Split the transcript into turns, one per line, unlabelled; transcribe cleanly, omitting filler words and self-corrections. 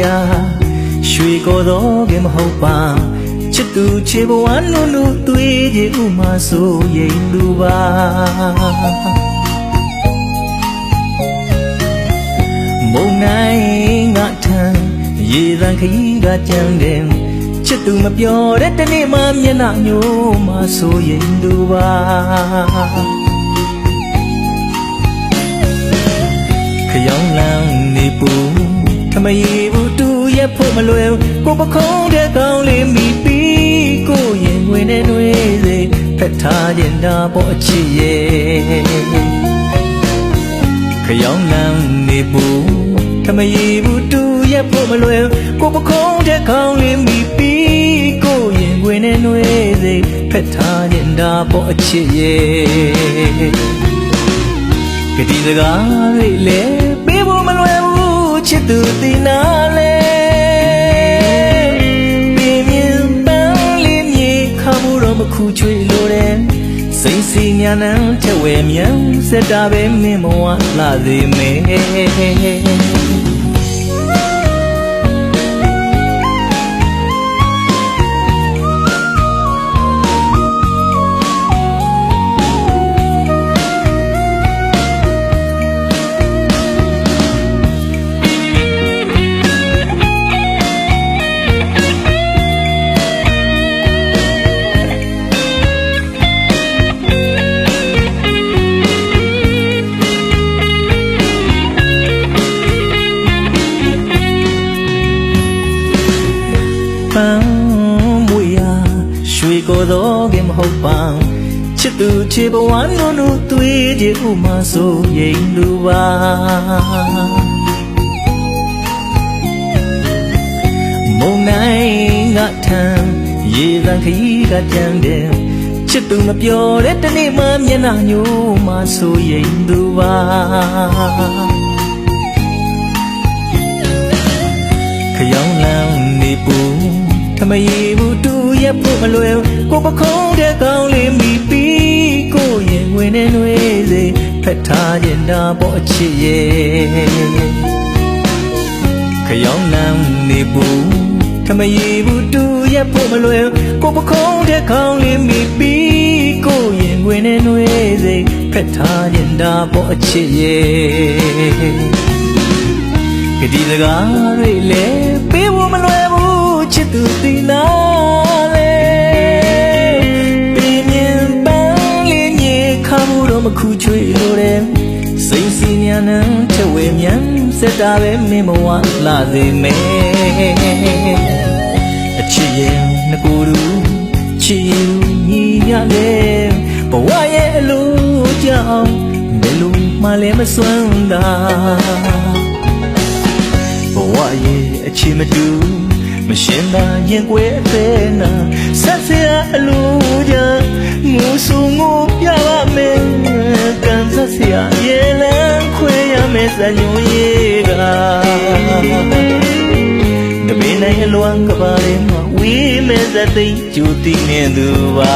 ရာရွှေကိုတော့ကမဟုတ်ပါချစ်သူချေဘဝနုနုသွေးကြီးဥမာဆိုရင်လူပါမုံနိုင်ငါထံရေသံခရီးကကြံတယ်ချစ်သူမပြောတဲ့တနေ့မှမျက်နှာညို့မှဆိုရင်လူပါခရောင်းလန်းနေပူထမရီဘူးတူရဲ့ဖို့မလွယ်ကိုပခုံးတဲ့ကောင်းလေးမိပြီးကိုရင်ဝင်နေတွေစေဖက်ထားခြင်းတာပေါ်အချစ်ရဲ့ခရောင်းလန်းနေပူထမရီဘူးတူရဲ့ဖို့မလွယ်ကိုပခုံးတဲ့ကောင်းလေးမိပြီးကိုရင်ဝင်နေတွေစေဖက်ထားခြင်းတာပေါ်အချစ်ရဲ့ကတိစကားတွေလေပေးဖို့မလွယ်ဘူးချစ်သူတင်နာလေပြင်းပြင်းပန်းလေးမြေခါမှုတော့မခုချွေလိုတယ်စိတ်စီညာနံချက်ဝဲမြန်စက်တာပဲမင်းမဝလာစေမေပန်းမွေရာရွှေကိုတော့ကမဟုတ်ပါချစ်သူချေဘဝနုနုသွေးကြီးဥမာဆိုရင်လူပါမုံနိုင်ငါထံရေသံခရီးကကြံတယ်ချစ်သူမပြောတဲ့တနေ့မှမျက်နှာညို့မှဆိုရင်လူပါခရောင်းလန်းနေပူထမရီဘူးတူရဲ့ဖို့မလွယ်ကိုပခုံးတဲ့ကောင်းလေးမိပြီးကိုရင်ဝင်နေတွေစေဖက်ထားခြင်းတာပေါ်အချစ်ရဲ့ခရောင်းလန်းနေပူထမရီဘူးတူရဲ့ဖို့မလွယ်ကိုပခုံးတဲ့ကောင်းလေးမိပြီးကိုရင်ဝင်နေတွေစေဖက်ထားခြင်းတာပေါ်အချစ်ရဲ့ကတိစကားတွေလေပေးဖို့မလွယ်ဘူးချစ်သူတင်နာလေပြင်းပြင်းပန်းလေးမြေခါမှုတော့မခုချွေလိုတယ်စိတ်စီညာနံချက်ဝဲမြန်စက်တာပဲမင်းမဝလာစေမေအချစ်ရဲ့ငကိုယ်သူချစ်ယူညီရလေဘဝရဲ့အလိုကြောင့်ဘယ်လိုမှလည်းမစွမ်းတာဘဝရဲ့အချစ်မတူမရှင်းသာရင်ကွယ်အသေးနာဆက်စရာအလိုကြောင့်ငိုဆူငိုပြပါမယ်ကန်ဆက်စရာရေလန်းခွေရမယ်စညွန်ရေကတမင်းနိုင်အလွန်ကပါရင်ဝေးမဲ့စသိကျူတည်နေသူပါ